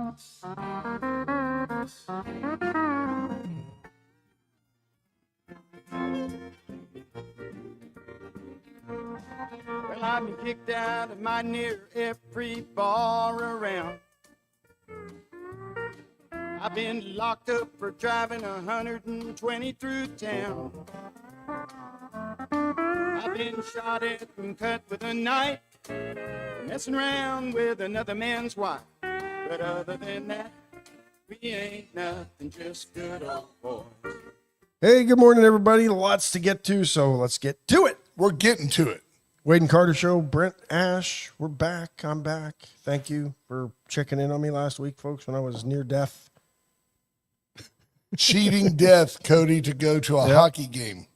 Well, I've been kicked out of my near every bar around. I've been locked up for driving 120 through town. I've been shot at and cut with a knife, messing around with another man's wife. But other than that, we ain't nothing, just good old boys. Hey, good morning, everybody. Lots to get to, so let's get to it. We're getting to it. Wade and Carter Show, Brent, Ash, we're back. I'm back. Thank you for checking in on me last week, folks, when I was near death. Cheating death, Cody, to go to a hockey game.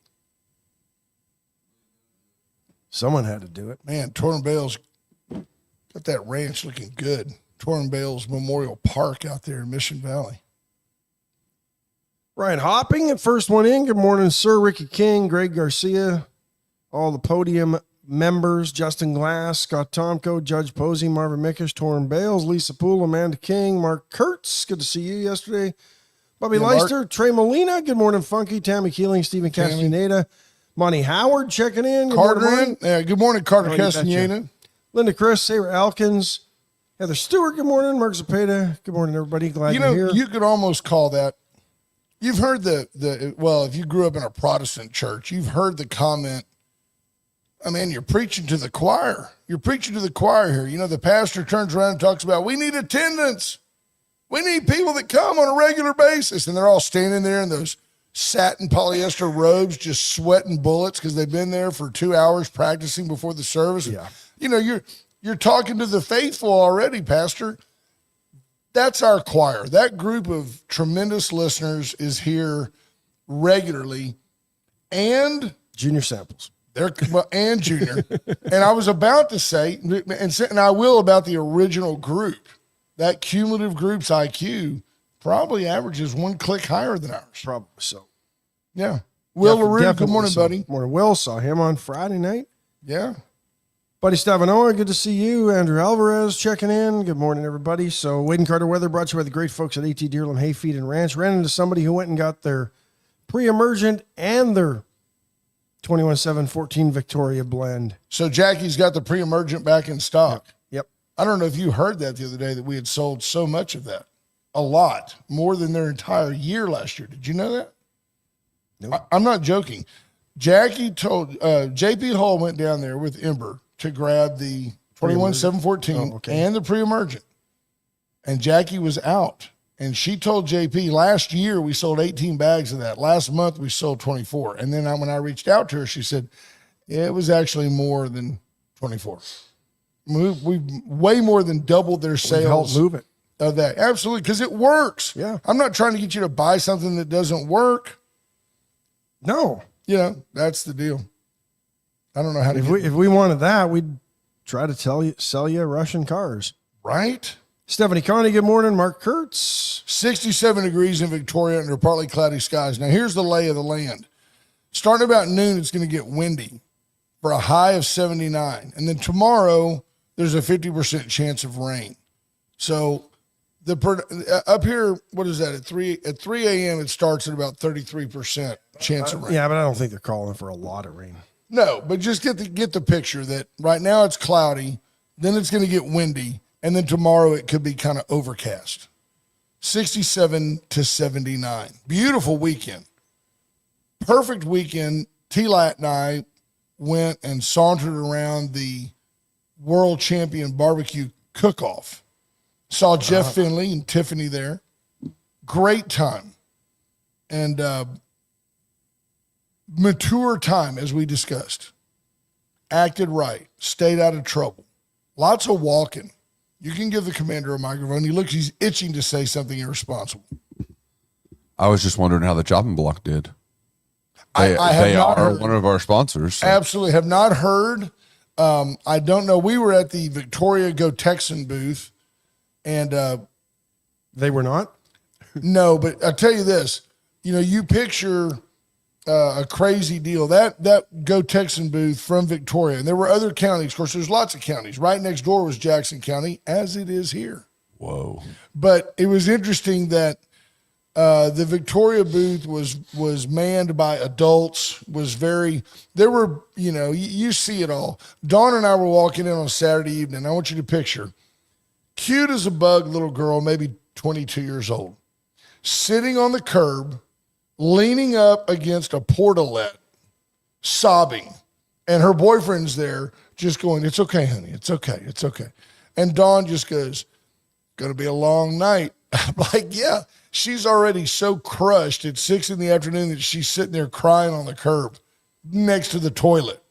Someone had to do it. Man, Torn Bales got that ranch looking good. Torn Bales Memorial Park out there in Mission Valley. Ryan Hopping at first one in. Good morning, sir. Ricky King, Greg Garcia, all the podium members, Justin Glass, Scott Tomko, Judge Posey, Marvin Mickish, Torn Bales, Lisa Poole, Amanda King, Mark Kurtz. Good to see you yesterday. Bobby Leister, Trey Molina. Good morning, Funky. Tammy Keeling, Stephen Castaneda, Monty Howard checking in. Good Carter morning, in. Good morning, Carter Castaneda. Linda Chris, Sarah Alkins, Heather Stewart. Good morning, Mark Zapata. Good morning, everybody. Glad you're here. You could almost call that. You've heard well, if you grew up in a Protestant church, you've heard the comment, I mean, you're preaching to the choir. You're preaching to the choir here. You know, the pastor turns around and talks about, we need attendance. We need people that come on a regular basis. And they're all standing there in those satin polyester robes, just sweating bullets because they've been there for 2 hours practicing before the service. Yeah. You know, you're talking to the faithful already, Pastor. That's our choir. That group of tremendous listeners is here regularly. And Junior samples. And Junior. And I was about to say, and I will about the original group, that cumulative group's IQ probably averages one click higher than ours. Probably so. Yeah. Will LaRue, good morning, so. buddy. Morning, Will. Saw him on Friday night. Yeah. Buddy Stavanoa, good to see you. Andrew Alvarez checking in. Good morning, everybody. So Wade and Carter weather brought to you by the great folks at AT Deerland Hayfeed and Ranch. Ran into somebody who went and got their pre-emergent and their 21-7-14 Victoria blend. So Jackie's got the pre-emergent back in stock. Yep. I don't know if you heard that the other day, that we had sold so much of that. A lot. More than their entire year last year. Did you know that? Nope. I'm not joking. Jackie told, JP Hall went down there with Ember to grab the 21-7-14 and the pre-emergent. And Jackie was out. And she told JP, last year we sold 18 bags of that. Last month we sold 24. And then when I reached out to her, she said, yeah, it was actually more than 24. We way more than doubled their sales. Help move it. Of that. Absolutely, because it works. Yeah. I'm not trying to get you to buy something that doesn't work. No. You know, that's the deal. I don't know how to if we wanted that, we'd try to sell you Russian cars. Right? Stephanie Connie, good morning. Mark Kurtz. 67 degrees in Victoria under partly cloudy skies. Now, here's the lay of the land. Starting about noon, it's going to get windy for a high of 79. And then tomorrow, there's a 50% chance of rain. So up here, what is that? At 3 a.m., it starts at about 33% chance of rain. Yeah, but I don't think they're calling for a lot of rain. No, but just get the picture that right now it's cloudy, then it's going to get windy, and then tomorrow it could be kind of overcast. 67 to 79. Beautiful weekend. Perfect weekend. T-Lat and I went and sauntered around the World Champion Barbecue Cook-Off. Saw Jeff Finley and Tiffany there. Great time. And mature time, as we discussed. Acted right. Stayed out of trouble. Lots of walking. You can give the commander a microphone. He's itching to say something irresponsible. I was just wondering how the chopping block did. They are heard. one of our sponsors. So. Absolutely. Have not heard. I don't know. We were at the Victoria Go Texan booth, and they were not? No, but I'll tell you this. You know, you picture a crazy deal. That Go Texan booth from Victoria, and there were other counties. Of course, there's lots of counties. Right next door was Jackson County, as it is here. Whoa. But it was interesting that the Victoria booth was manned by adults, there were, you see it all. Dawn and I were walking in on Saturday evening. I want you to picture, cute as a bug little girl, maybe 22 years old, sitting on the curb, leaning up against a portalette, sobbing. And her boyfriend's there just going, "It's okay, honey. It's okay. It's okay." And Dawn just goes, "Gonna be a long night." I'm like, yeah, she's already so crushed at 6 p.m. that she's sitting there crying on the curb next to the toilet.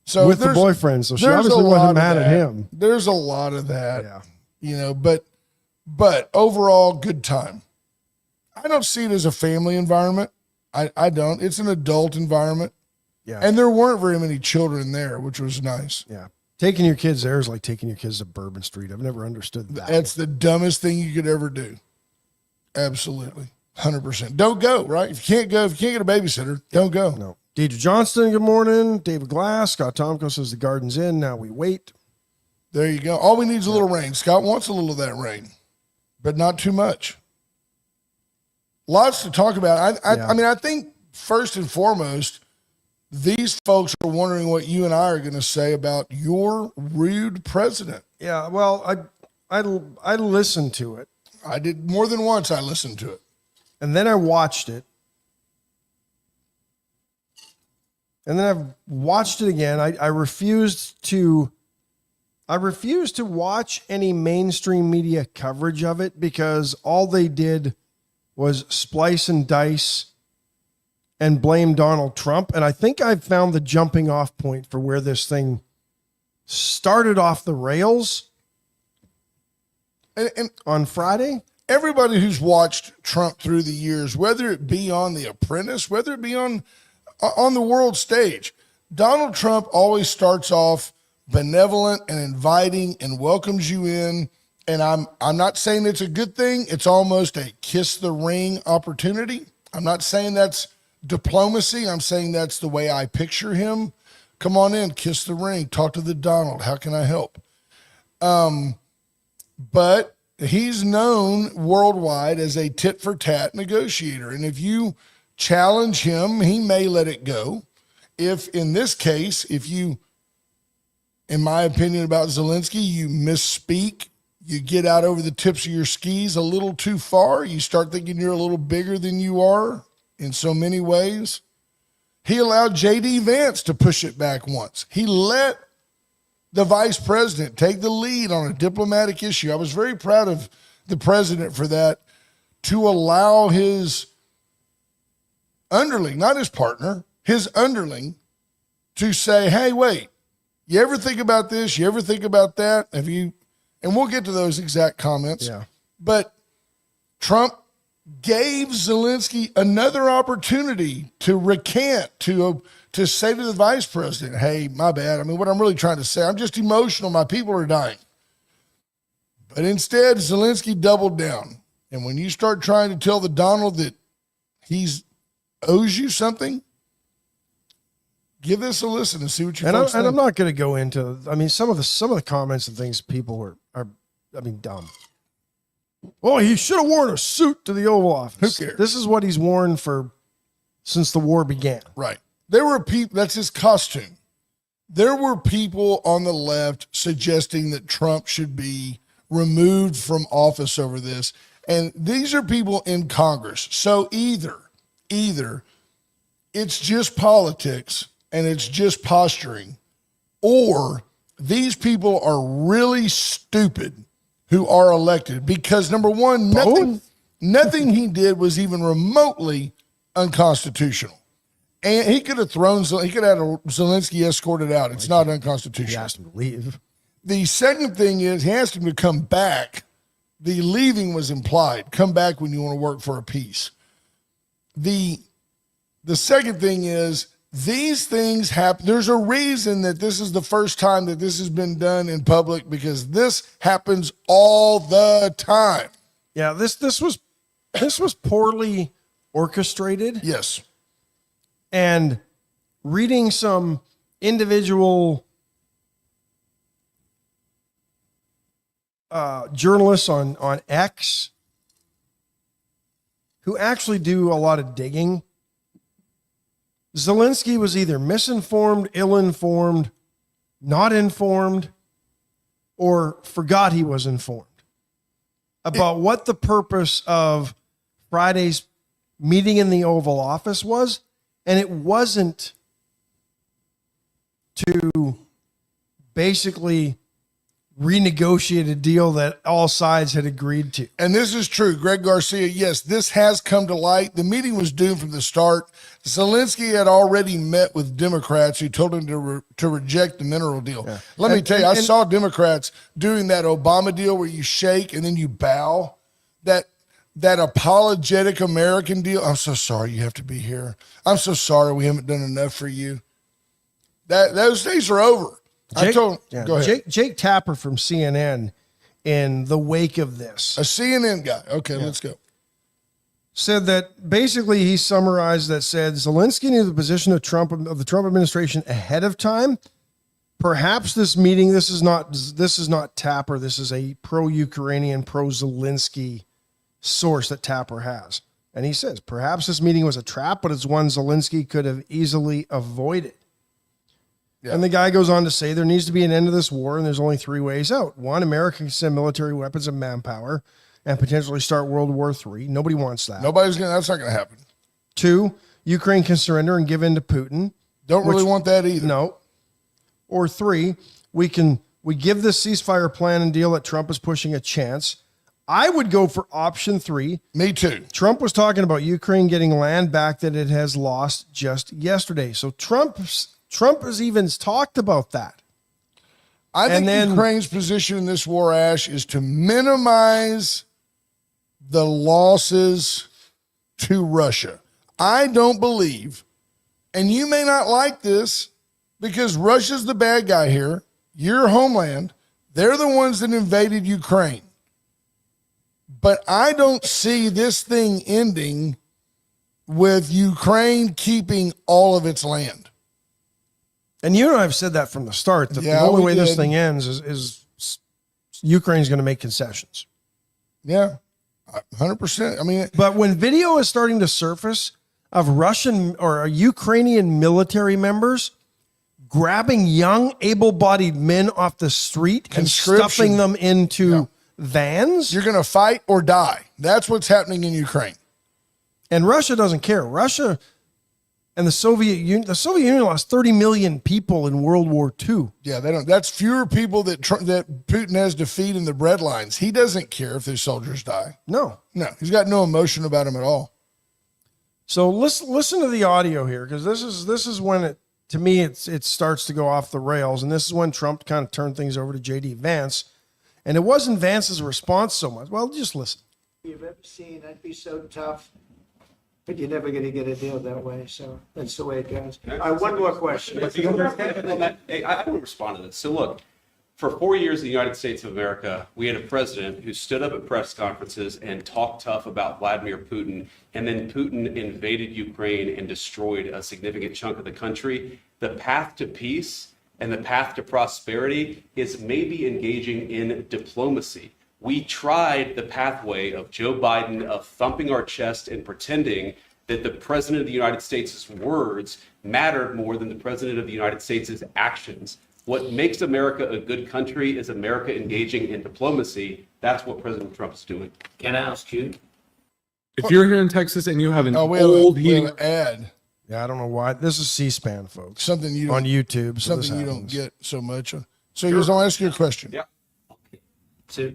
So with the boyfriend, so she there's obviously a lot wasn't of mad at that. him. There's a lot of that, Yeah. but overall, good time. I don't see it as a family environment. I don't. It's an adult environment. Yeah. And there weren't very many children there, which was nice. Yeah. Taking your kids there is like taking your kids to Bourbon Street. I've never understood that. That's the dumbest thing you could ever do. Absolutely. 100%. Don't go, right? If you can't get a babysitter, don't go. No. Deidre Johnston, good morning. David Glass. Scott Tomko says the garden's in. Now we wait. There you go. All we need is a little rain. Scott wants a little of that rain, but not too much. Lots to talk about. I mean, I think first and foremost, these folks are wondering what you and I are going to say about your rude president. Yeah, well, I listened to it. I did more than once. I listened to it. And then I watched it. And then I've watched it again. I refused to watch any mainstream media coverage of it because all they did was splice and dice and blame Donald Trump. And I think I've found the jumping off point for where this thing started off the rails. And on Friday, everybody who's watched Trump through the years, whether it be on The Apprentice, whether it be on the world stage, Donald Trump always starts off benevolent and inviting and welcomes you in. And I'm not saying it's a good thing. It's almost a kiss the ring opportunity. I'm not saying that's diplomacy. I'm saying that's the way I picture him. Come on in, kiss the ring, talk to the Donald. How can I help? But he's known worldwide as a tit for tat negotiator. And if you challenge him, he may let it go. If in this case, in my opinion about Zelensky, you misspeak, you get out over the tips of your skis a little too far, you start thinking you're a little bigger than you are in so many ways. He allowed J.D. Vance to push it back once. He let the vice president take the lead on a diplomatic issue. I was very proud of the president for that, to allow his underling, not his partner, his underling, to say, "Hey, wait, you ever think about this? You ever think about that? Have you?" And we'll get to those exact comments. Yeah. But Trump gave Zelensky another opportunity to recant, to say to the vice president, "Hey, my bad. I mean, what I'm really trying to say, I'm just emotional. My people are dying." But instead, Zelensky doubled down. And when you start trying to tell the Donald that he's owes you something, give this a listen and see what you folks think. And I'm not going to go into, I mean, some of the comments and things people are dumb. Well, he should have worn a suit to the Oval Office. Who cares? This is what he's worn since the war began. Right. There were people, that's his costume. There were people on the left suggesting that Trump should be removed from office over this. And these are people in Congress. So either it's just politics and it's just posturing, or these people are really stupid who are elected, because number one, nothing he did was even remotely unconstitutional. And he could have had Zelensky escorted out. It's not He unconstitutional. asked him to leave. The second thing is he asked him to come back. The leaving was implied. Come back when you want to work for a peace. The second thing is these things happen. There's a reason that this is the first time that this has been done in public, because this happens all the time. Yeah, this was poorly orchestrated. Yes. And reading some individual journalists on X who actually do a lot of digging. Zelensky was either misinformed, ill-informed, not informed, or forgot he was informed about what the purpose of Friday's meeting in the Oval Office was. And it wasn't to basically renegotiate a deal that all sides had agreed to. And this is true. Greg Garcia, yes, this has come to light. The meeting was doomed from the start. Zelensky had already met with Democrats who told him to reject the mineral deal. Yeah. Let me tell you, I saw Democrats doing that Obama deal where you shake and then you bow. That apologetic American deal. I'm so sorry you have to be here. I'm so sorry we haven't done enough for you. Those days are over. Go ahead. Jake Tapper from CNN, in the wake of this, a CNN guy. Okay, let's go. Said that basically he summarized that said Zelensky knew the position of the Trump administration ahead of time. Perhaps this meeting, this is not Tapper. This is a pro-Ukrainian, pro-Zelensky source that Tapper has. And he says, perhaps this meeting was a trap, but it's one Zelensky could have easily avoided. Yeah. And the guy goes on to say there needs to be an end to this war, and there's only three ways out. One, America can send military weapons and manpower and potentially start World War III. Nobody wants that. That's not going to happen. Two, Ukraine can surrender and give in to Putin. Don't really want that either. No. Or three, we give this ceasefire plan and deal that Trump is pushing a chance. I would go for option three. Me too. Trump was talking about Ukraine getting land back that it has lost just yesterday. So Trump has even talked about that. I think Ukraine's position in this war, Ash, is to minimize the losses to Russia. I don't believe, and you may not like this, because Russia's the bad guy here, your homeland, they're the ones that invaded Ukraine. But I don't see this thing ending with Ukraine keeping all of its land. And you and I have said that from the start, that the only way this thing ends is Ukraine's going to make concessions. Yeah, 100%. I mean, but when video is starting to surface of Russian or Ukrainian military members grabbing young, able-bodied men off the street and stuffing them into vans, you're going to fight or die. That's what's happening in Ukraine. And Russia doesn't care. Russia and the Soviet Union lost 30 million people in World War II. Yeah, they don't. That's fewer people that Putin has to feed in the bread lines. He doesn't care if their soldiers die. No, he's got no emotion about them at all. So listen to the audio here, because this is when it starts to go off the rails, and this is when Trump kind of turned things over to J.D. Vance, and it wasn't Vance's response so much. Well, just listen. You've ever seen, I'd be so tough. But you're never going to get a deal that way. So that's the way it goes. One more question. Hey, I want to respond to this. So look, for 4 years in the United States of America, we had a president who stood up at press conferences and talked tough about Vladimir Putin, and then Putin invaded Ukraine and destroyed a significant chunk of the country. The path to peace and the path to prosperity is maybe engaging in diplomacy. We tried the pathway of Joe Biden, of thumping our chest and pretending that the president of the United States' words mattered more than the president of the United States' actions. What makes America a good country is America engaging in diplomacy. That's what President Trump is doing. Can I ask you? If you're here in Texas and you have an we have an ad. Yeah, I don't know why. This is C-SPAN, folks. Something you on YouTube. Something you don't get so much. So here's, I'll ask you a question. Yeah. Okay. So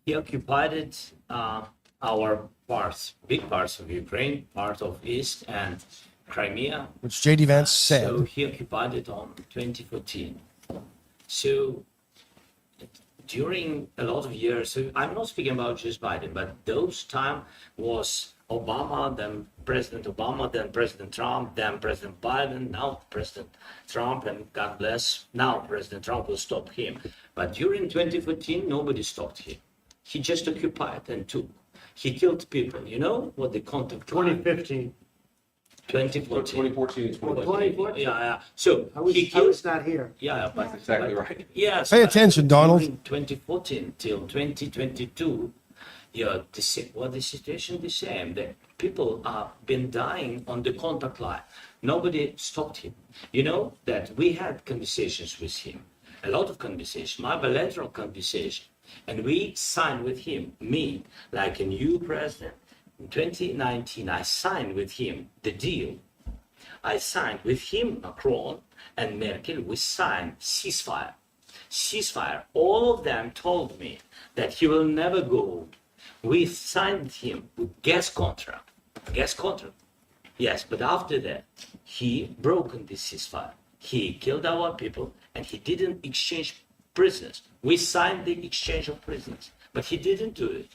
he occupied our parts, big parts of Ukraine, part of East and Crimea. Which J.D. Vance said. So he occupied it on 2014. So during a lot of years, so I'm not speaking about just Biden, but those time was Obama, then President Obama, then President Trump, then President Biden, now President Trump, and God bless, now President Trump will stop him. But during 2014, nobody stopped him. He just occupied and took. He killed people. You know what the contact 2015. 2014. 2014 and 2014. 2014. Yeah. So I was, he I killed. was not here. Yeah, but Exactly right. yes. Pay but attention, Donald. During 2014 till 2022, the situation the same. The people have been dying on the contact line. Nobody stopped him. You know that we had conversations with him, a lot of conversations, my bilateral conversation, and we signed with him, me, like a new president. In 2019, I signed with him the deal. I signed with him, Macron and Merkel, we signed ceasefire. Ceasefire. All of them told me that he will never go. We signed with him with gas contract. Gas contract. Yes, but after that, he broken the ceasefire. He killed our people and he didn't exchange prisoners. We signed the exchange of prisoners, but he didn't do it.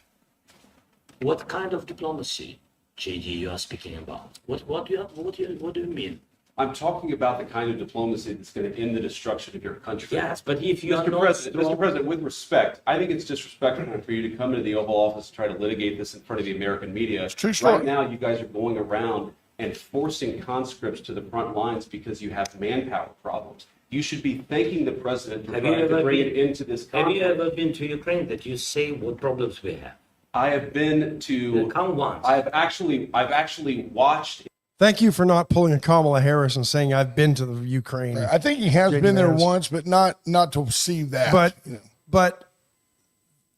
What kind of diplomacy, JD, you are speaking about? What do you mean? I'm talking about the kind of diplomacy that's going to end the destruction of your country. Yes, but if you are Mr. not President, strong- Mr. President, with respect, I think it's disrespectful for you to come into the Oval Office and try to litigate this in front of the American media. It's true story. Right now, you guys are going around and forcing conscripts to the front lines because you have manpower problems. You should be thanking the president for Have you trying to ever bring been- it into this Have you conflict. ever been to Ukraine that you say what problems we have? I have been to. Come once. I've actually watched. Thank you for not pulling a Kamala Harris and saying I've been to the Ukraine. I think he has JD been there Vance. once, but not to see that. But you know. but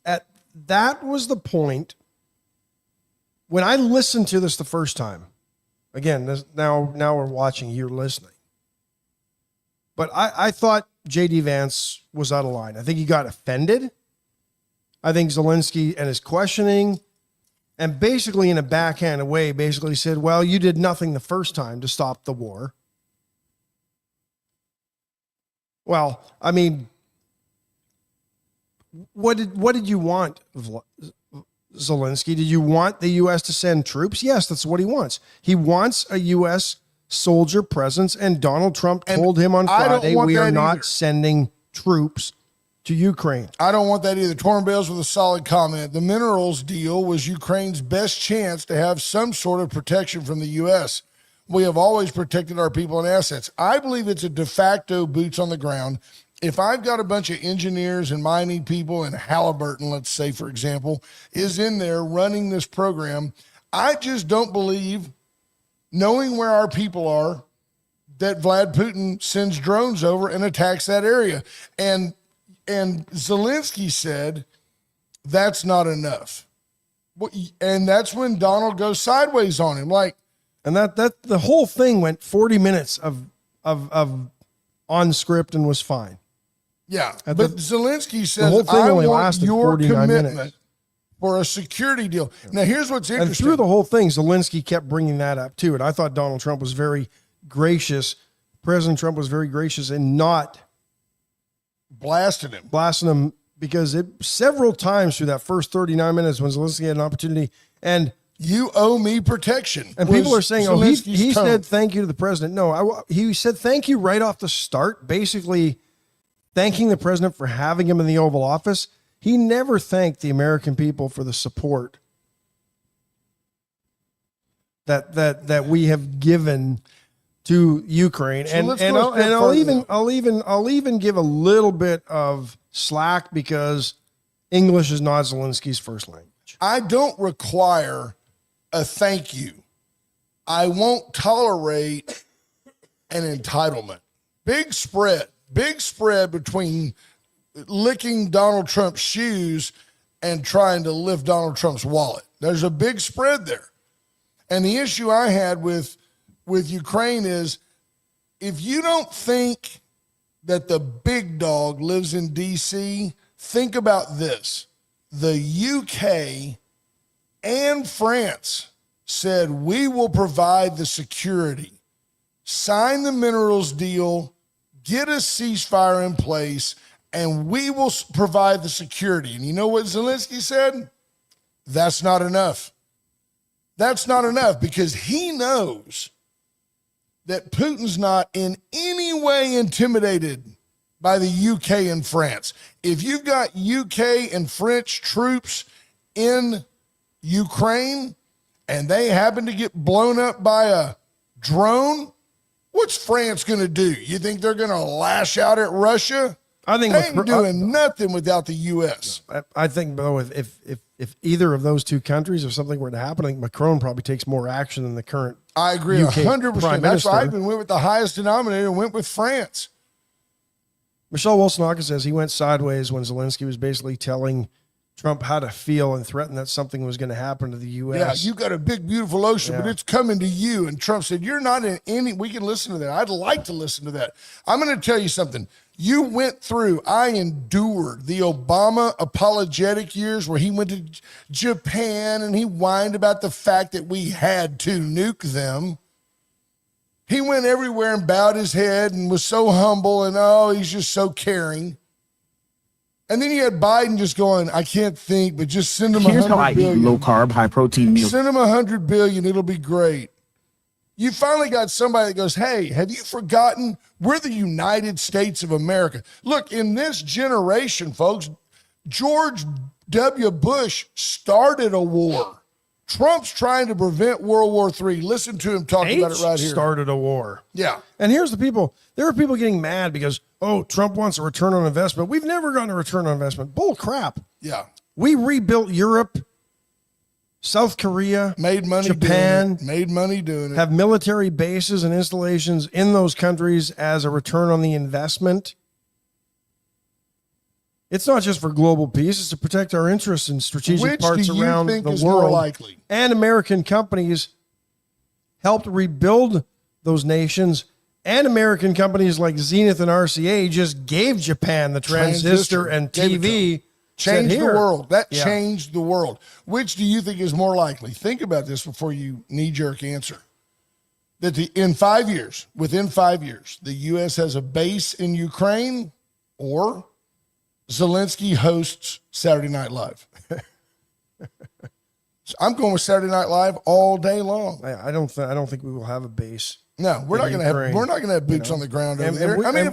at that was the point when I listened to this the first time. Again, now we're watching, you're listening. But I thought JD Vance was out of line. I think he got offended. I think Zelensky and his questioning, and basically in a backhanded way, basically said, well, you did nothing the first time to stop the war. Well, I mean, what did you want, Zelensky? Did you want the U.S. to send troops? Yes, that's what he wants. He wants a U.S. soldier presence, and Donald Trump told him on I don't Friday, want we are that not either. sending troops to Ukraine. I don't want that either. Torn Bales with a solid comment. The minerals deal was Ukraine's best chance to have some sort of protection from the U.S. We have always protected our people and assets. I believe it's a de facto boots on the ground. If I've got a bunch of engineers and mining people and Halliburton, let's say, for example, is in there running this program, I just don't believe, knowing where our people are, that Vlad Putin sends drones over and attacks that area. And Zelensky said, that's not enough. And that's when Donald goes sideways on him. Like, And that the whole thing went 40 minutes of on script and was fine. yeah. At But the- Zelensky the says, whole thing I only want lasted your 49 commitment minutes. for a security deal. Now, here's what's And interesting. through the whole thing, Zelensky kept bringing that up too. And I thought Donald Trump was very gracious. President Trump was very gracious in not blasted him. blasting him, because several times through that first 39 minutes when Zelensky had an opportunity, and You owe me protection. people was are saying, Zelensky's he tone. said thank you to the president. No, he said thank you right off the start, basically thanking the president for having him in the Oval Office. He never thanked the American people for the support that we have given to Ukraine. So And let's and go a step further. I'll even give a little bit of slack because English is not Zelensky's first language. I don't require a thank you. I won't tolerate an entitlement. Big spread between licking Donald Trump's shoes and trying to lift Donald Trump's wallet. There's a big spread there. And the issue I had with Ukraine is, if you don't think that the big dog lives in D.C., think about this. The UK and France said, we will provide the security, sign the minerals deal, get a ceasefire in place, and we will provide the security. And you know what Zelensky said? That's not enough. That's not enough, because he knows that Putin's not in any way intimidated by the UK and France. If you've got UK and French troops in Ukraine and they happen to get blown up by drone. What's France going to do? You think they're going to lash out at Russia? I think They ain't doing nothing without the U.S. I think though if either of those two countries, if something were to happen, I think Macron probably takes more action than the current. I agree UK 100%. Prime That's why I Minister. even went with the highest denominator and went with France. Michelle Wilson-Hawkins says he went sideways when Zelensky was basically telling Trump how to feel and threatened that something was going to happen to the U.S. Yeah, you got a big, beautiful ocean, but Yeah. it's coming to you. And Trump said, you're not in any, we can listen to that. I'd like to listen to that. I'm going to tell you something. You went through, I endured the Obama apologetic years where he went to Japan and he whined about the fact that we had to nuke them. He went everywhere and bowed his head and was so humble and, oh, he's just so caring. And then you had Biden just going, I can't think, but just send him Here's how I $100 eat billion. low carb, high protein meals. Send him $100 billion. It'll be great. You finally got somebody that goes, hey, have you forgotten we're the United States of America? Look, in this generation, folks, George W. Bush started a war. Trump's trying to prevent World War III. Listen to him talk about it right here. Started a war. Yeah. And here's the people. There are people getting mad because, oh, Trump wants a return on investment. We've never gotten a return on investment. Bull crap. Yeah. We rebuilt Europe, South Korea, Made money Japan, doing it. Made money doing it. have military bases and installations in those countries as a return on the investment. It's not just for global peace, it's to protect our interests in strategic Which parts do you around think the is more world. likely? And American companies helped rebuild those nations. And American companies like Zenith and RCA just gave Japan the transistor and Gave it to TV. them. Changed Said, the "Here." world. That Yeah. changed the world. Which do you think is more likely? Think about this before you knee-jerk answer. That within 5 years, the U.S. has a base in Ukraine, or Zelensky hosts Saturday Night Live. So I'm going with Saturday Night Live all day long. I don't think we will have a base. No, we're in not going to have. Ukraine, We're not going to have boots you know. on the ground And- over there. and we- I mean, and-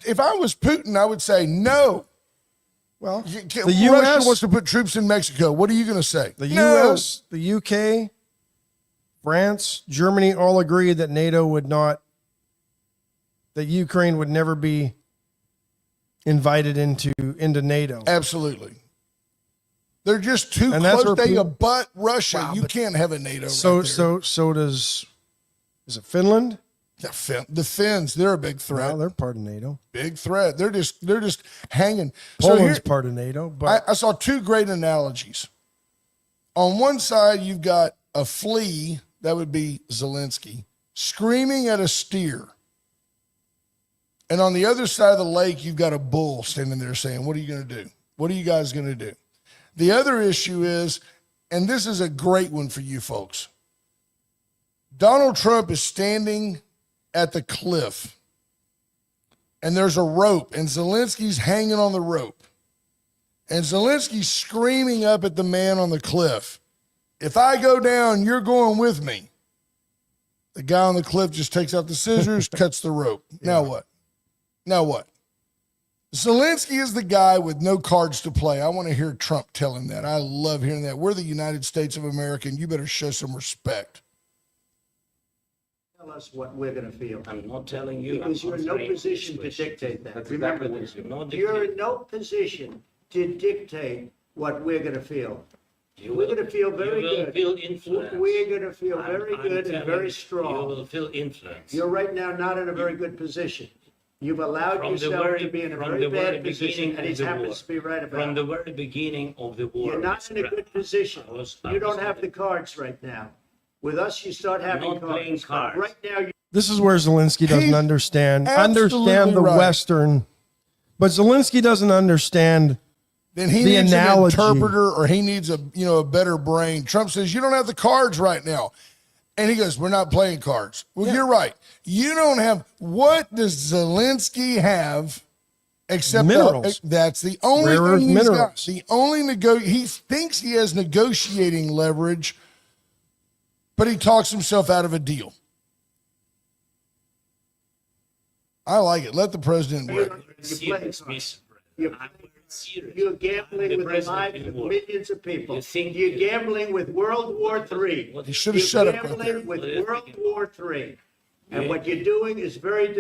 if I was Putin, I would say no. Well, The the U.S. Russia wants to put troops in Mexico. What are you going to say? The No. U.S., the U.K., France, Germany all agreed that NATO would not, that Ukraine would never be invited into NATO. Absolutely. They're just too And that's close. where They Putin- abut Russia. Wow, You but- can't have a NATO. So right there. so does, is it Finland? The Finns, they're a big threat. Well, they're part of NATO. Big threat. They're just hanging. Poland's So part of NATO, but I saw two great analogies. On one side, you've got a flea, that would be Zelensky, screaming at a steer. And on the other side of the lake, you've got a bull standing there saying, what are you going to do? What are you guys going to do? The other issue is, and this is a great one for you folks, Donald Trump is standing at the cliff, and there's a rope, and Zelensky's hanging on the rope. And Zelensky's screaming up at the man on the cliff, if I go down, you're going with me. The guy on the cliff just takes out the scissors, cuts the rope. Now what? Now what? Zelensky is the guy with no cards to play. I want to hear Trump tell him that. I love hearing that. We're the United States of America, and you better show some respect. Tell us what we're going to feel. I'm not telling you. Because I'm you're in no answering position this to question. dictate that. That's Remember exactly this. what You're in no position to dictate what we're going to feel. You We're will- going to feel very you will good. feel influence. We're going to feel very I'm good and telling very you, strong. You will feel influence. You're right now not in a very good position. You've allowed From the yourself very- to be in a from very the very bad position, beginning and of he the happens war. to be right From about the it. very beginning of the war. You're not in a Mr. good position. I was You don't have the saying. cards right now. With us, you start having Not playing cards. cards. Right now, you this is where Zelensky doesn't He's understand absolutely the right. Western, but Zelensky doesn't understand Then he the needs analogy. an interpreter, or he needs a better brain. Trump says, you don't have the cards right now. And he goes, we're not playing cards. Well, you're right. You don't have, what does Zelensky have except Minerals. that's the only Rare earth thing he's got. minerals. The only he thinks he has negotiating leverage, but he talks himself out of a deal. I like it. Let the president you work. play Serious, cards. Mr. You're, I'm very serious. you're I'm gambling the with the president lives in of the world. millions of people. You think You're you- gambling with World War III. What You is- should have You're shut up right there. gambling with What are you World thinking War III. And what you're doing is very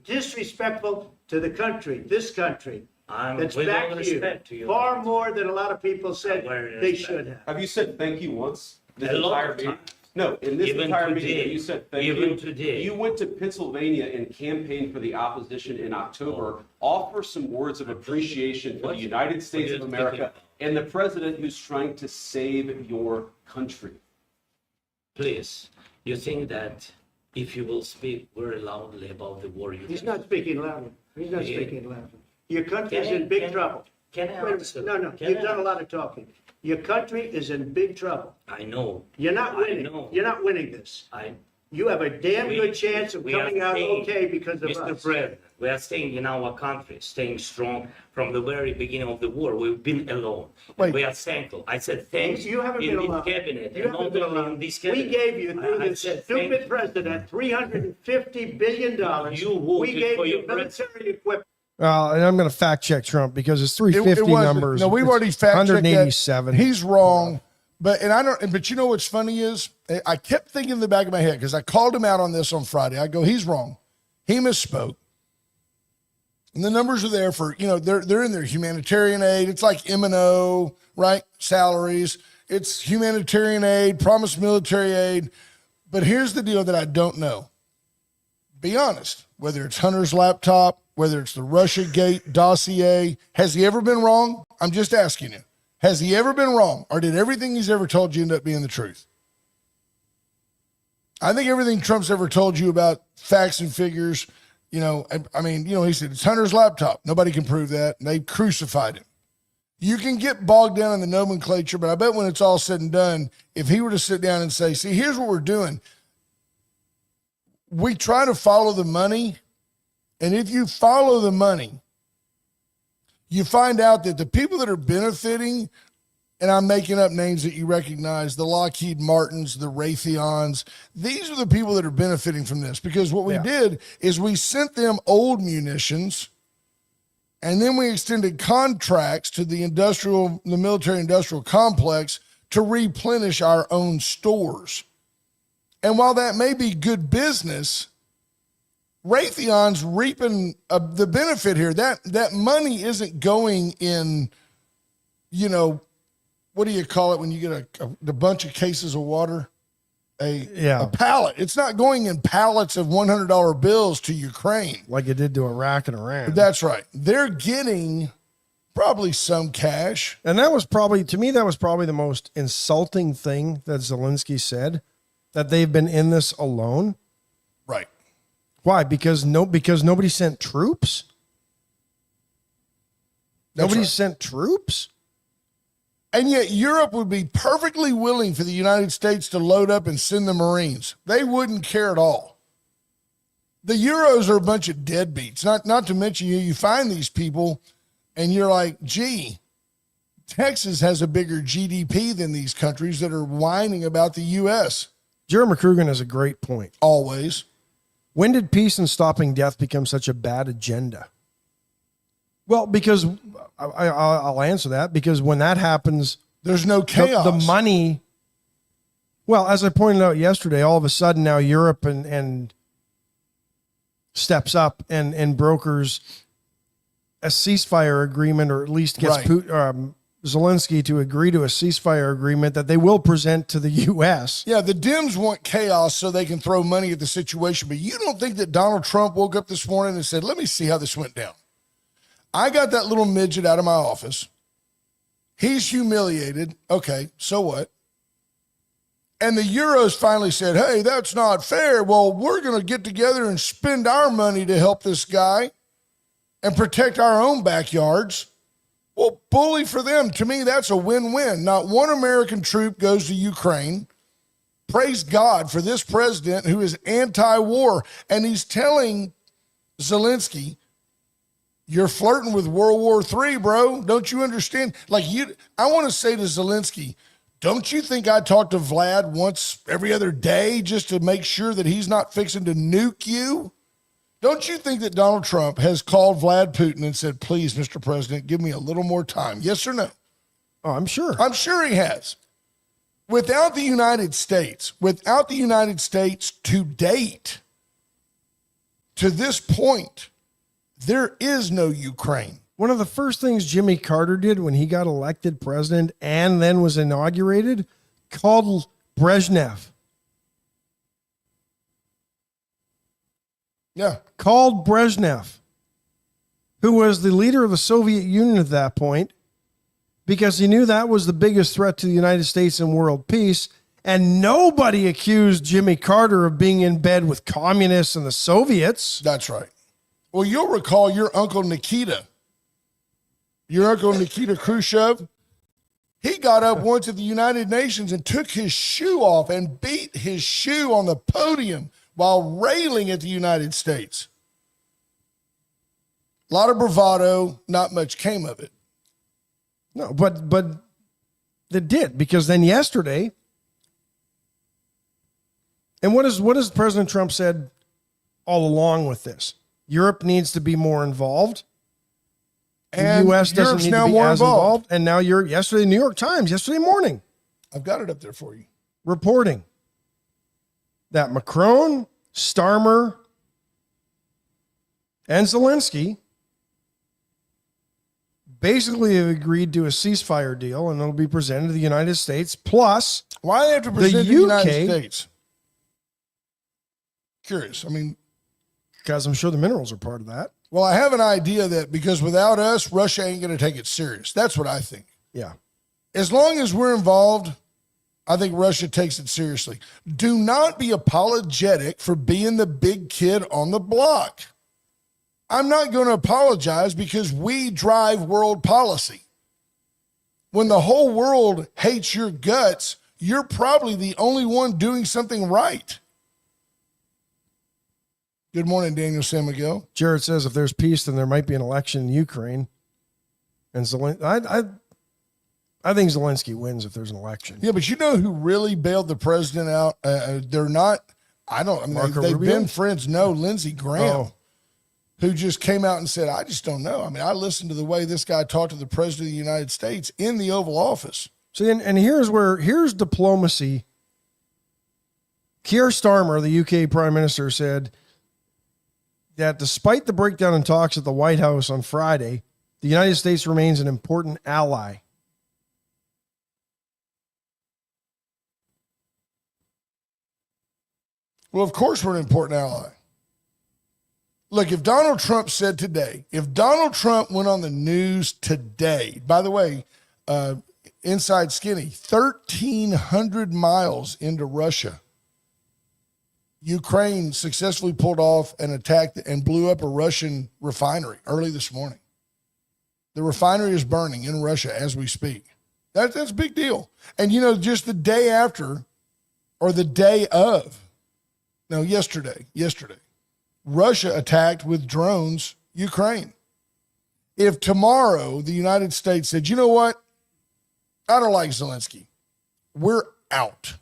disrespectful to the country, this country. I'm That's with back all to respect to you. you. Far more than a lot of people said Very they respect. should have. Have you said thank you once? This A lot entire of meeting? times. No, in this Even entire today. meeting, you said thank Even you. today. You went to Pennsylvania and campaigned for the opposition in October. Offer some words of appreciation for What? the United States What of are you America thinking? and the president who's trying to save your country. Please, you think that if you will speak very loudly about the war, you He's can- not speaking loudly. He's not Yeah. speaking loudly. Your country's Can I- in big can- trouble. Can I Wait a minute. answer? No, Can you've I done a answer? lot of talking. Your country is in big trouble. I know. You're not I winning. know. You're not winning this. I. You have a damn we- good chance of we are coming out staying- okay because of Mr. us. President, we are staying in our country, staying strong from the very beginning of the war. We've been alone. Wait. And we are thankful. I said thanks You haven't in been this alone. cabinet, You and haven't not been only alone. in this We cabinet. gave you, through I this said thank stupid you. president, $350 billion. You voted We gave for you your president. military equipment. And I'm going to fact check Trump because it's 350 wasn't. numbers. No, we've It's already fact checked 187. that. He's wrong. But you know what's funny is I kept thinking in the back of my head because I called him out on this on Friday. I go, he's wrong. He misspoke. And the numbers are there for, they're in their humanitarian aid. It's like M&O, right? Salaries. It's humanitarian aid, promised military aid. But here's the deal that I don't know. Be honest, whether it's Hunter's laptop, whether it's the Russiagate dossier, has he ever been wrong? I'm just asking you. Has he ever been wrong? Or did everything he's ever told you end up being the truth? I think everything Trump's ever told you about facts and figures, he said it's Hunter's laptop. Nobody can prove that. And they crucified him. You can get bogged down in the nomenclature, but I bet when it's all said and done, if he were to sit down and say, see, here's what we're doing. We try to follow the money. And if you follow the money, you find out that the people that are benefiting, and I'm making up names that you recognize, the Lockheed Martins, the Raytheons, these are the people that are benefiting from this. Because what we did is we sent them old munitions, and then we extended contracts to the military industrial complex to replenish our own stores. And while that may be good business, Raytheon's reaping the benefit here. That money isn't going in, what do you call it when you get a bunch of cases of water? A pallet. It's not going in pallets of $100 bills to Ukraine. Like it did to Iraq and Iran. That's right. They're getting probably some cash. And that was probably, to me, the most insulting thing that Zelensky said, that they've been in this alone. Right. Why? Because nobody sent troops? Nobody sent troops? And yet Europe would be perfectly willing for the United States to load up and send the Marines. They wouldn't care at all. The Euros are a bunch of deadbeats. Not to mention you find these people and you're like, gee, Texas has a bigger GDP than these countries that are whining about the U.S. Jeremy Krugan has a great point. Always. When did peace and stopping death become such a bad agenda? Well, because I'll answer that, because when that happens, there's no chaos. The money. Well, as I pointed out yesterday, all of a sudden now Europe and steps up and brokers a ceasefire agreement, or at least gets Zelensky to agree to a ceasefire agreement that they will present to the U.S. Yeah, the Dems want chaos so they can throw money at the situation. But you don't think that Donald Trump woke up this morning and said, let me see how this went down. I got that little midget out of my office. He's humiliated. Okay, so what? And the Euros finally said, hey, that's not fair. Well, we're going to get together and spend our money to help this guy and protect our own backyards. Well, bully for them. To me, that's a win-win. Not one American troop goes to Ukraine. Praise God for this president who is anti-war. And he's telling Zelensky, you're flirting with World War III, bro. Don't you understand? I want to say to Zelensky, don't you think I talk to Vlad once every other day just to make sure that he's not fixing to nuke you? Don't you think that Donald Trump has called Vlad Putin and said, please, Mr. President, give me a little more time? Yes or no? Oh, I'm sure. I'm sure he has. Without the United States to date, to this point, there is no Ukraine. One of the first things Jimmy Carter did when he got elected president and then was inaugurated, called Brezhnev. Yeah. Called Brezhnev, who was the leader of the Soviet Union at that point, because he knew that was the biggest threat to the United States and world peace. And nobody accused Jimmy Carter of being in bed with communists and the Soviets. That's right. Well, you'll recall your Uncle Nikita Khrushchev. He got up once at the United Nations and took his shoe off and beat his shoe on the podium while railing at the United States. A lot of bravado, not much came of it. No, but they did, because then yesterday, and what is President Trump said all along with this? Europe needs to be more involved. The U.S. doesn't Europe's need now to be more as involved. And now yesterday, New York Times, yesterday morning, I've got it up there for you, reporting that Macron, Starmer, and Zelensky basically have agreed to a ceasefire deal, and it'll be presented to the United States. Plus, why do they have to present the the United UK States? Curious. I mean, because I'm sure the minerals are part of that. well, I have an idea that because without us, Russia ain't going to take it serious. That's what I think. Yeah. As long as we're involved, I think Russia takes it seriously. Do not be apologetic for being the big kid on the block. I'm not going to apologize because we drive world policy. When the whole world hates your guts, you're probably the only one doing something right. Good morning, Daniel San Miguel. Jared says if there's peace, then there might be an election in Ukraine. And I think Zelensky wins if there's an election. Yeah, but you know who really bailed the president out? They're not, Marco they've Rubio? been friends. No, Lindsey Graham, who just came out and said, I just don't know. I mean, I listened to the way this guy talked to the president of the United States in the Oval Office. See, and here's diplomacy. Keir Starmer, the UK Prime Minister, said that despite the breakdown in talks at the White House on Friday, the United States remains an important ally. Well, of course we're an important ally. Look, if Donald Trump said today, if Donald Trump went on the news today, by the way, Inside Skinny, 1,300 miles into Russia, Ukraine successfully pulled off and attacked and blew up a Russian refinery early this morning. The refinery is burning in Russia as we speak. That's a big deal. And, you know, just the day after or the day of, no, yesterday, Russia attacked with drones Ukraine. If tomorrow the United States said, you know what? I don't like Zelensky. We're out.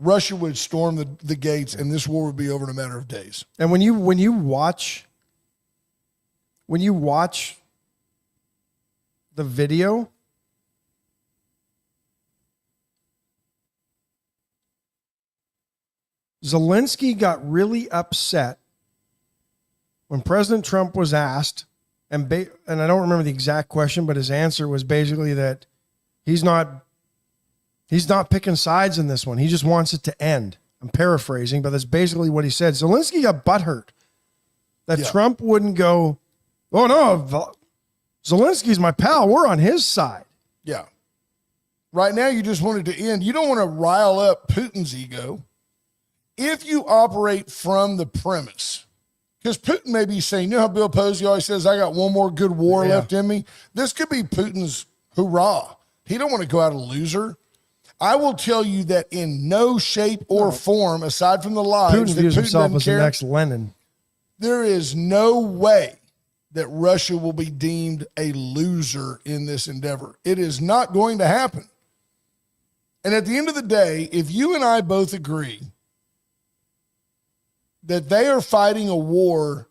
Russia would storm the gates and this war would be over in a matter of days. And when you watch the video, Zelensky got really upset when President Trump was asked, and I don't remember the exact question, but his answer was basically that he's not picking sides in this one. He just wants it to end. I'm paraphrasing, but that's basically what he said. Zelensky got butthurt that Trump wouldn't go, oh no, Zelensky's my pal. We're on his side. Yeah. Right now, you just want it to end. You don't want to rile up Putin's ego. If you operate from the premise, because Putin may be saying, you know how Bill Posey always says, I got one more good war left in me? This could be Putin's hurrah. He don't want to go out a loser. I will tell you that in no shape or form, aside from the lies, Putin views himself as the next Lenin. There is no way that Russia will be deemed a loser in this endeavor. It is not going to happen. And at the end of the day, if you and I both agree that they are fighting a war,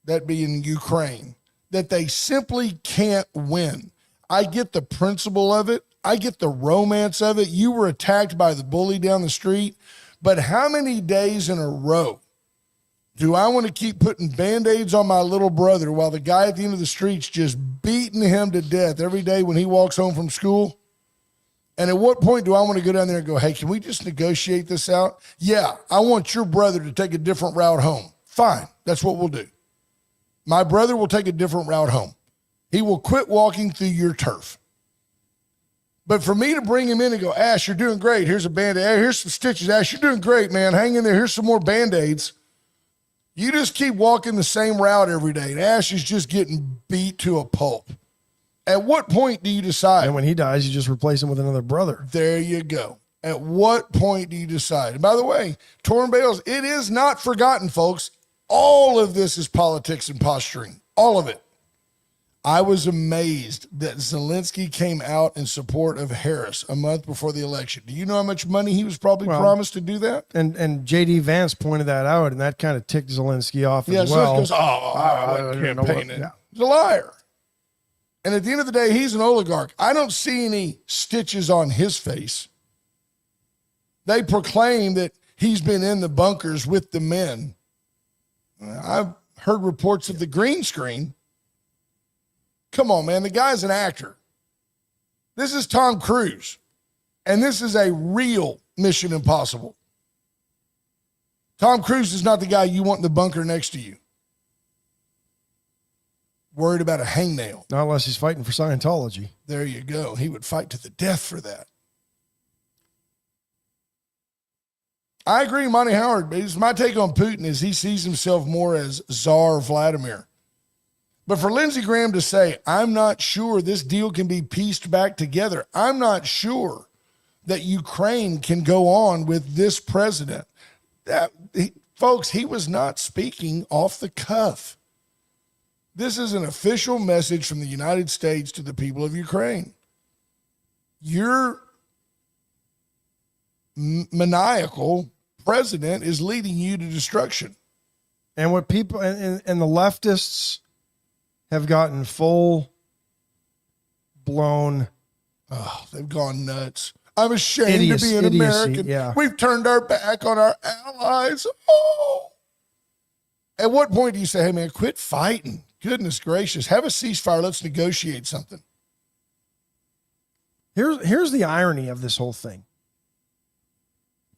that being Ukraine, that they simply can't win. I get the principle of it. I get the romance of it. You were attacked by the bully down the street, but how many days in a row do I want to keep putting Band-Aids on my little brother while the guy at the end of the street's just beating him to death every day when he walks home from school? And at what point do I want to go down there and go, hey, can we just negotiate this out? Yeah, I want your brother to take a different route home. Fine, that's what we'll do. My brother will take a different route home. He will quit walking through your turf. But for me to bring him in and go, Ash, you're doing great. Here's a Band-Aid. Hey, here's some stitches. Ash, you're doing great, man. Hang in there. Here's some more Band-Aids. You just keep walking the same route every day, and Ash is just getting beat to a pulp. At what point do you decide? And when he dies, you just replace him with another brother. There you go. At what point do you decide? And by the way, Torn Bales, it is not forgotten, folks. All of this is politics and posturing. All of it. I was amazed that Zelensky came out in support of Harris a month before the election. Do you know how much money he was probably promised to do that? And J.D. Vance pointed that out, and that kind of ticked Zelensky off as So well. goes, I wasn't campaigning. He's a liar. And at the end of the day, he's an oligarch. I don't see any stitches on his face. They proclaim that he's been in the bunkers with the men. I've heard reports of the green screen. Come on, man. The guy's an actor. This is Tom Cruise. And this is a real Mission Impossible. Tom Cruise is not the guy you want in the bunker next to you. Worried about a hangnail. Not unless he's fighting for Scientology. There you go. He would fight to the death for that. I agree, Monty Howard. But my take on Putin is he sees himself more as Tsar Vladimir. But for Lindsey Graham to say, I'm not sure this deal can be pieced back together. I'm not sure that Ukraine can go on with this president. Folks, he was not speaking off the cuff. This is an official message from the United States to the people of Ukraine. Your maniacal president is leading you to destruction. And what people and the leftists have gotten full blown. Oh, they've gone nuts. I'm ashamed to be an idiocy, American. yeah. We've turned our back on our allies. Oh. At what point do you say, hey, man, quit fighting? Goodness gracious. Have a ceasefire. Let's negotiate something. Here's the irony of this whole thing.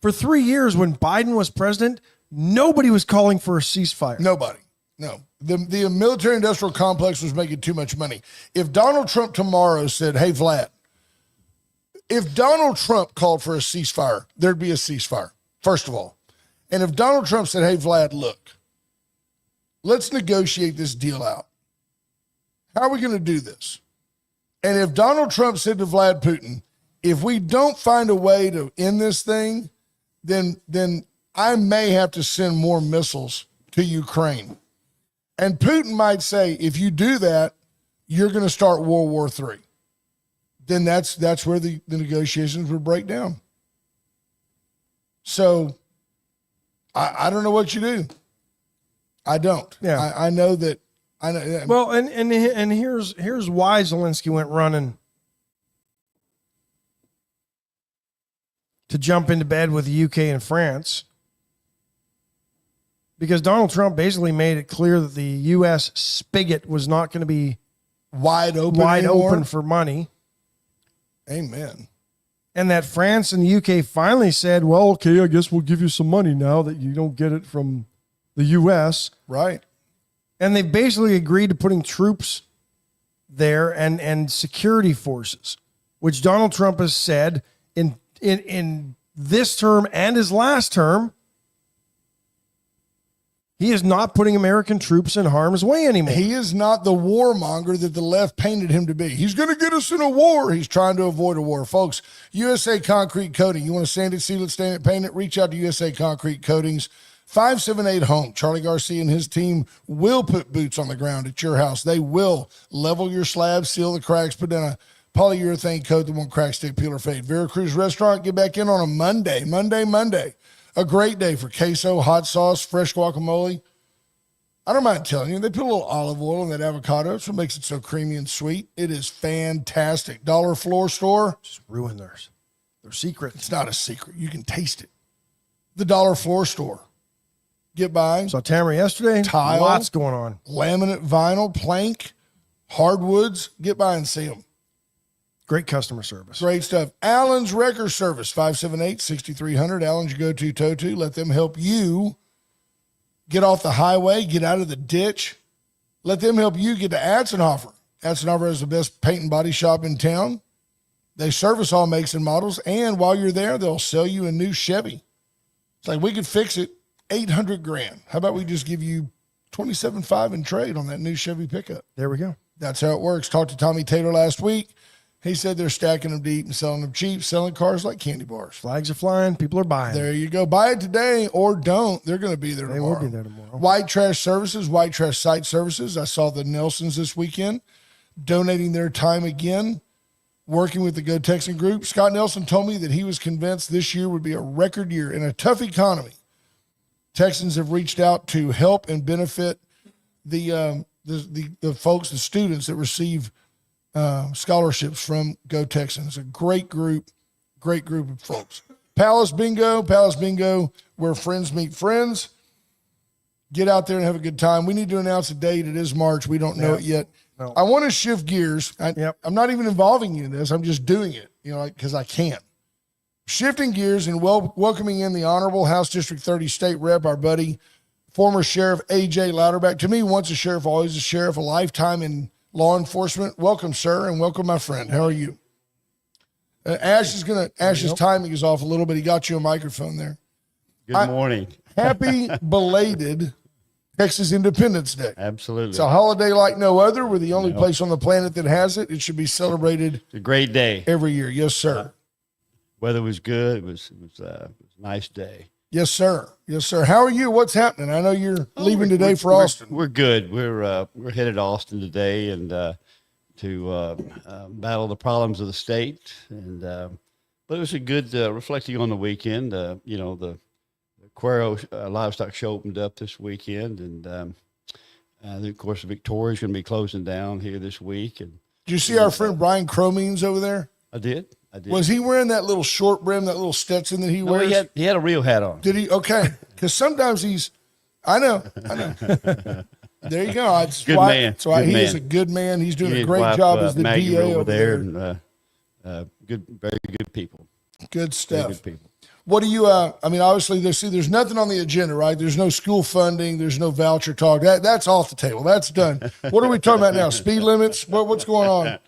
For 3 years, when Biden was president, nobody was calling for a ceasefire. Nobody. No. The military-industrial complex was making too much money. If Donald Trump tomorrow said, hey, Vlad, if Donald Trump called for a ceasefire, there'd be a ceasefire, first of all. And if Donald Trump said, hey, Vlad, look, let's negotiate this deal out. How are we going to do this? And if Donald Trump said to Vlad Putin, if we don't find a way to end this thing, then I may have to send more missiles to Ukraine. And Putin might say, if you do that, you're going to start World War III. Then that's where the negotiations would break down. So I don't know what you do. I don't. Yeah. I know that. I know. Well, and here's why Zelensky went running to jump into bed with the UK and France. Because Donald Trump basically made it clear that the U.S. spigot was not going to be wide open for money. Amen. And that France and the UK finally said, well, okay, I guess we'll give you some money now that you don't get it from the U.S. Right. And they basically agreed to putting troops there and security forces, which Donald Trump has said in this term and his last term, he is not putting American troops in harm's way anymore. He is not the warmonger that the left painted him to be. He's going to get us in a war. He's trying to avoid a war. Folks, USA Concrete Coating. You want to sand it, seal it, stain it, paint it? Reach out to USA Concrete Coatings. 578-HOME. Charlie Garcia and his team will put boots on the ground at your house. They will level your slab, seal the cracks, put down a polyurethane coat that won't crack, stick, peel, or fade. Veracruz Restaurant, get back in on a Monday. A great day for queso, hot sauce, fresh guacamole. I don't mind telling you, they put a little olive oil in that avocado. That's what makes it so creamy and sweet. It is fantastic. Dollar Floor Store. Just ruin their secret. It's not a secret. You can taste it. The Dollar Floor Store. Get by. Saw Tamara yesterday. Tile. Lots going on. Laminate, vinyl, plank, hardwoods. Get by and see them. Great customer service. Great stuff. Allen's Wrecker Service, 578-6300. Allen's your go-to tow-to. Let them help you get off the highway, get out of the ditch. Let them help you get to Atzenhofer. Atzenhofer is the best paint and body shop in town. They service all makes and models, and while you're there, they'll sell you a new Chevy. It's like, we could fix it, $800,000. How about we just give you $27,500 in trade on that new Chevy pickup? There we go. That's how it works. Talked to Tommy Taylor last week. He said they're stacking them deep and selling them cheap, selling cars like candy bars. Flags are flying. People are buying. There you go. Buy it today or don't. They're going to be there tomorrow. They will be there tomorrow. White Trash Services, White Trash Site Services. I saw the Nelsons this weekend donating their time again, working with the Go Texan group. Scott Nelson told me that he was convinced this year would be a record year in a tough economy. Texans have reached out to help and benefit the folks, the students that receive scholarships from Go Texans. A great group of folks. Palace Bingo, where friends meet friends. Get out there and have a good time. We need to announce a date. It is March. We don't know it yet. No. I want to shift gears. I'm not even involving you in this. I'm just doing it, because I can. Shifting gears and welcoming in the Honorable House District 30 State Rep, our buddy, former Sheriff A.J. Louderback. To me, once a sheriff, always a sheriff, a lifetime in law enforcement. Welcome, sir, and welcome, my friend. How are you? Ash's timing is off a little bit. He got you a microphone there. Good morning. Happy belated Texas Independence Day. Absolutely. It's a holiday like no other. We're the only place on the planet that has it. It should be celebrated It's a great day. every year. Yes, sir. Weather was good. It was a nice day. Yes, sir. Yes, sir. How are you? What's happening? I know you're leaving today for Austin. We're good. We're headed to Austin today and to battle the problems of the state. And but it was a good reflecting on the weekend. The Cuero Livestock Show opened up this weekend, and of course Victoria's going to be closing down here this week. And Did you see our friend Brian Cromines over there? I did. Was he wearing that little short brim, that little Stetson that he No, wears? he had a real hat on. Did he? Okay. Because sometimes I know. There you go. That's Good why, man. That's why Good he man. is a good man. He's doing He a and great wife, job as the Maggie DA over there. and very good people. Good Very stuff. good people. What do you, obviously there's nothing on the agenda, right? There's no school funding. There's no voucher talk. That's off the table. That's done. What are we talking about now? Speed limits? What's going on?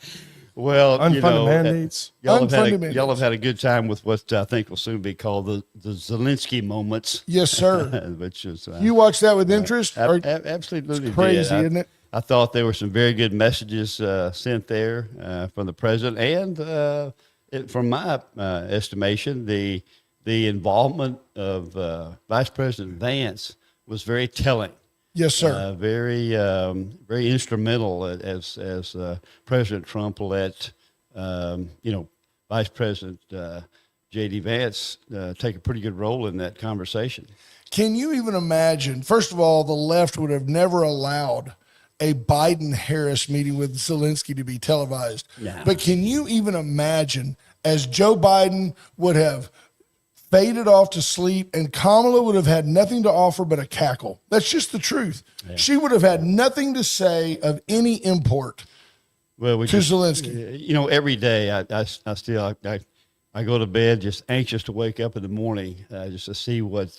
Well, Unfunded mandates. Y'all Unfunded have had a good time with what I think will soon be called the Zelensky moments. Yes, sir. Which is You watch that with interest? absolutely It's crazy, did. isn't it? I thought there were some very good messages sent there from the president, and from my estimation, the involvement of Vice President Vance was very telling. Yes, sir. Very instrumental as President Trump let Vice President J.D. Vance take a pretty good role in that conversation. Can you even imagine? First of all, the left would have never allowed a Biden-Harris meeting with Zelensky to be televised. No. But can you even imagine, as Joe Biden would have faded off to sleep, and Kamala would have had nothing to offer but a cackle? That's just the truth. Yeah. She would have had nothing to say of any import to Zelensky. Every day I go to bed just anxious to wake up in the morning, just to see what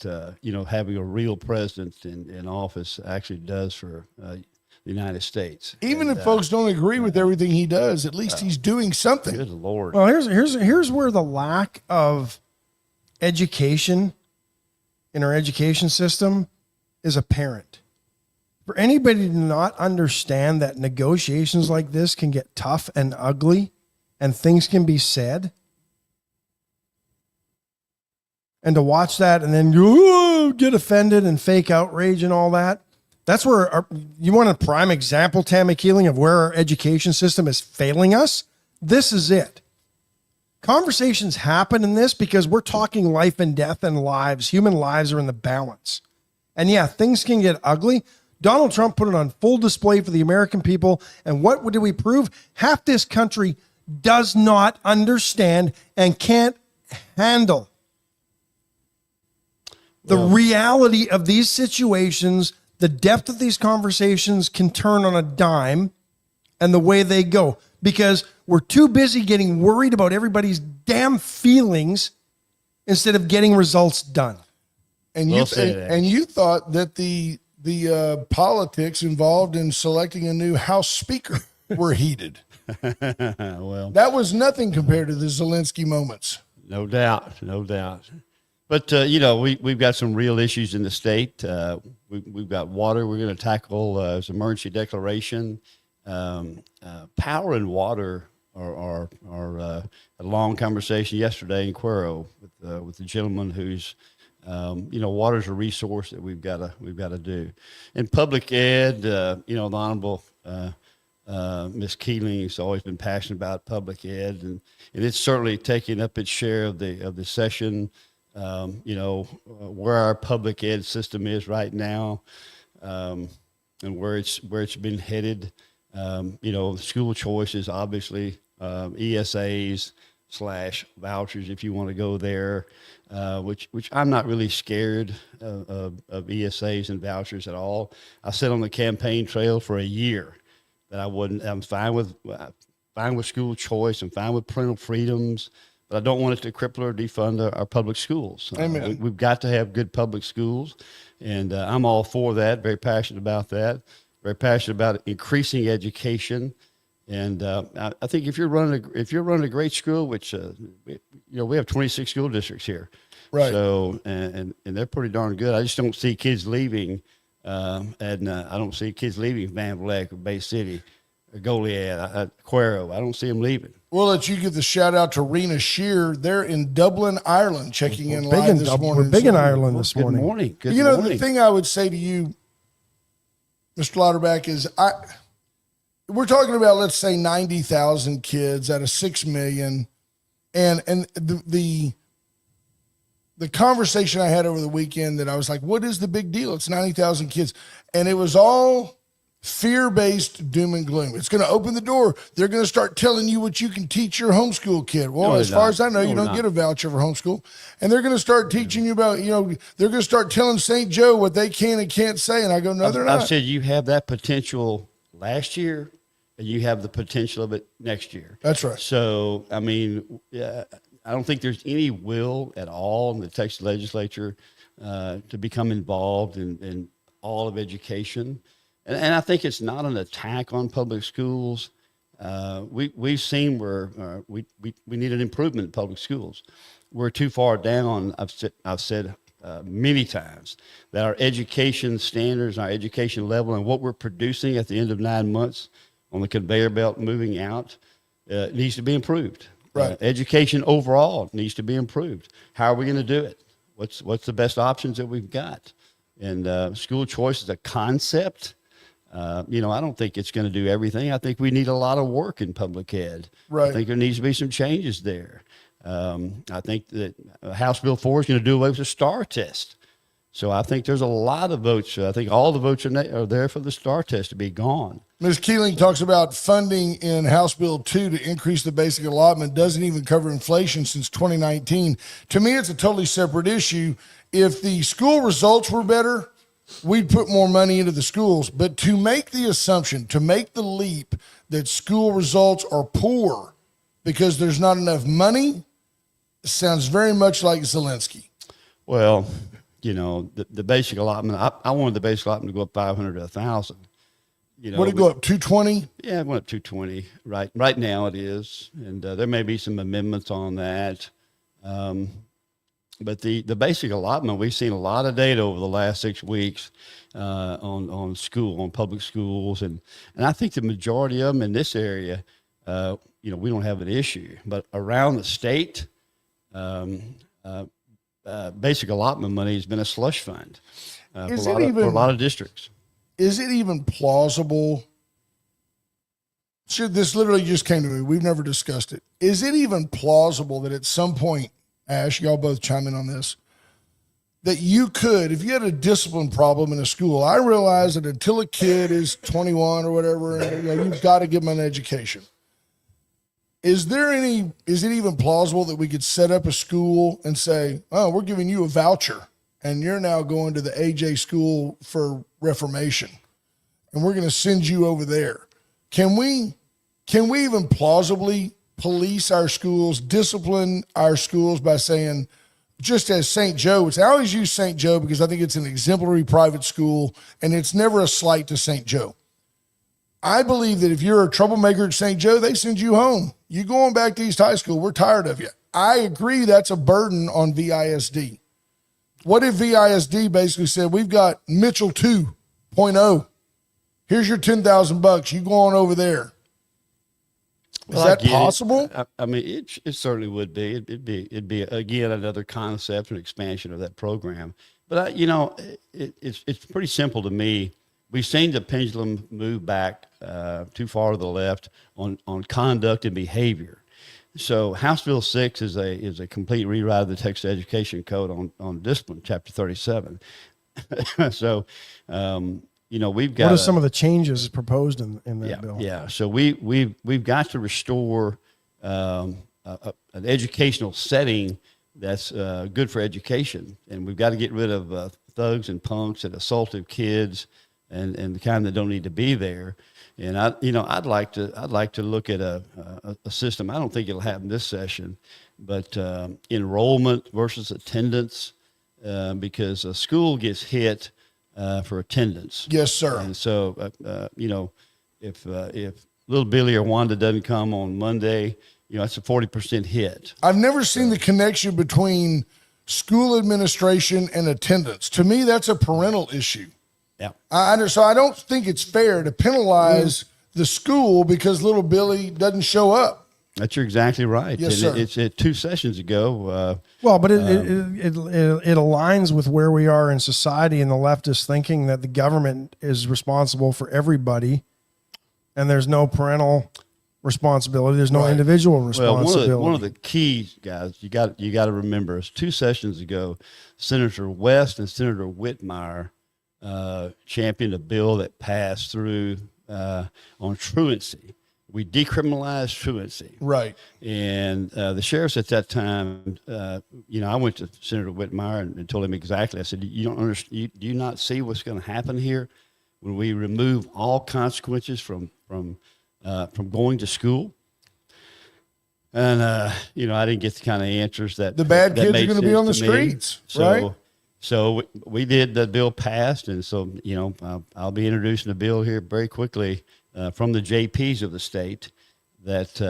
having a real president in office actually does for the United States. Even if folks don't agree with everything he does, at least he's doing something. Good Lord. Well, here's where the lack of education in our education system is apparent. For anybody to not understand that negotiations like this can get tough and ugly and things can be said, and to watch that and then you get offended and fake outrage and all that, that's where you want a prime example, Tammy Keeling, of where our education system is failing us? This is it. conversations happen in this because we're talking life and death and lives. Human lives are in the balance. And yeah, things can get ugly. Donald Trump put it on full display for the American people. And what did we prove? Half this country does not understand and can't handle the reality of these situations. The depth of these conversations can turn on a dime and the way they go, because we're too busy getting worried about everybody's damn feelings instead of getting results done. And you thought that the politics involved in selecting a new House Speaker were heated. Well, That was nothing compared to the Zelensky moments. no doubt. But, we've got some real issues in the state. We've got water we're going to tackle as emergency declaration. Power and water are a long conversation yesterday in Cuero with the gentleman who's, water's a resource that we've got to do. In public ed, the Honorable Ms. Keeling has always been passionate about public ed, and it's certainly taking up its share of the session. Where our public ed system is right now, and where it's been headed. School choice is obviously ESAs / vouchers, if you want to go there, which I'm not really scared of ESAs and vouchers at all. I said on the campaign trail for a year that I'm fine with school choice. I'm fine with parental freedoms. But I don't want it to cripple or defund our public schools. Amen. We've got to have good public schools, and I'm all for that. Very passionate about that. Very passionate about increasing education, and I think if you're running a great school, which we have 26 school districts here, Right? So and they're pretty darn good. I just don't see kids leaving, and I don't see kids leaving Van Vleck or Bay City, or Goliad, Cuero. I don't see them leaving. We'll let you give the shout out to Rena Shear. They're in Dublin, Ireland, checking in live this morning. We're big in Ireland this Good morning. morning. Good You know, morning. the thing I would say to you, Mr. Lauterbach, is we're talking about, let's say, 90,000 kids out of 6 million. And the conversation I had over the weekend that I was like, what is the big deal? It's 90,000 kids. And it was all fear-based doom and gloom. It's going to open the door. They're going to start telling you what you can teach your homeschool kid. Well, No, as they're far not. as I know, No, you they're don't not. get a voucher for homeschool. And they're going to start teaching you about, they're going to start telling St. Joe what they can and can't say. And I go, no, they're I've not. said you have that potential last year, and you have the potential of it next year. That's right. So, I mean, I don't think there's any will at all in the Texas legislature to become involved in all of education. And I think it's not an attack on public schools. We've seen where we need an improvement in public schools. We're too far down. I've said many times that our education standards, our education level, and what we're producing at the end of 9 months on the conveyor belt moving out needs to be improved. Right. Education overall needs to be improved. How are we going to do it? What's the best options that we've got? And school choice is a concept. I don't think it's going to do everything. I think we need a lot of work in public ed. Right. I think there needs to be some changes there. I think that House Bill 4 is going to do away with the STAR test. So I think there's a lot of votes. I think all the votes are there for the STAR test to be gone. Ms. Keeling talks about funding in House Bill 2 to increase the basic allotment. Doesn't even cover inflation since 2019. To me, it's a totally separate issue. If the school results were better, we'd put more money into the schools. But to make the assumption, to make the leap that school results are poor because there's not enough money, sounds very much like Zelensky. Well, the basic allotment, I wanted the basic allotment to go up 500 to 1,000. Would it go up 220? Yeah, it went up 220. Right now it is. And there may be some amendments on that. But the basic allotment, we've seen a lot of data over the last 6 weeks on public schools. And I think the majority of them in this area, we don't have an issue. But around the state, basic allotment money has been a slush fund for a lot of districts. Is it even plausible This literally just came to me. We've never discussed it. Is it even plausible that at some point, Ash, y'all both chime in on this, that you could, if you had a discipline problem in a school, I realize that until a kid is 21 or whatever, you've got to give them an education. Is it even plausible that we could set up a school and say, oh, we're giving you a voucher and you're now going to the AJ school for Reformation and we're going to send you over there? Can we even plausibly police our schools, discipline our schools by saying, just as St. Joe, I always use St. Joe because I think it's an exemplary private school and it's never a slight to St. Joe. I believe that if you're a troublemaker at St. Joe, they send you home. You going back to East High School, we're tired of you. I agree that's a burden on VISD. What if VISD basically said, we've got Mitchell 2.0. Here's your $10,000. You go on over there. Is that possible? I mean, it certainly would be. It'd be again another concept and expansion of that program. But it's pretty simple to me. We've seen the pendulum move back too far to the left on conduct and behavior. So House Bill 6 is a complete rewrite of the Texas Education Code on discipline, Chapter 37. So. We've got. What are some of the changes proposed in that bill? Yeah. So we've got to restore an educational setting that's good for education, and we've got to get rid of thugs and punks and assaultive kids, and the kind that don't need to be there. And I'd like to look at a system. I don't think it'll happen this session, but enrollment versus attendance, because a school gets hit. For attendance. Yes, sir. And so, if little Billy or Wanda doesn't come on Monday, that's a 40% hit. I've never seen the connection between school administration and attendance. To me, that's a parental issue. Yeah. So I don't think it's fair to penalize the school because little Billy doesn't show up. You're exactly right. Yes, and sir. It's 2 sessions ago. But it aligns with where we are in society and the leftist thinking that the government is responsible for everybody, and there's no parental responsibility. There's no individual responsibility. Well, one of the keys, guys, you got to remember is 2 sessions ago, Senator West and Senator Whitmire championed a bill that passed through on truancy. We decriminalized truancy. Right. And the sheriffs at that time, I went to Senator Whitmire and told him exactly. I said, you don't understand, do you not see what's going to happen here when we remove all consequences from going to school? And, I didn't get the kind of answers that the bad kids are going to be on the streets, right? So we did, the bill passed. And so, I'll be introducing the bill here very quickly. From the JPs of the state that,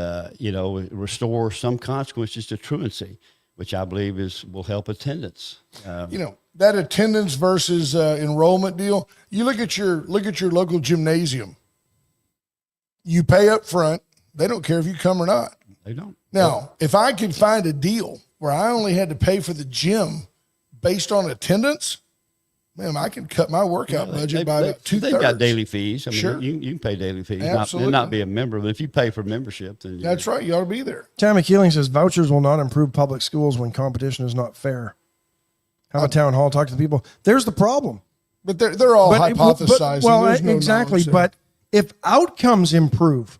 restore some consequences to truancy, which I believe will help attendance. That attendance versus enrollment deal. You look at your local gymnasium. You pay up front. They don't care if you come or not. They don't. Now, if I could find a deal where I only had to pay for the gym based on attendance, man, I can cut my workout budget by about 2/3. They've got daily fees. I mean, sure. You can pay daily fees, Absolutely. not be a member. But if you pay for membership, then that's right. You ought to be there. Tammy Keeling says vouchers will not improve public schools when competition is not fair. Have a town hall, talk to the people. There's the problem. But they're all hypothesizing. There's no exactly. knowledge. But if outcomes improve,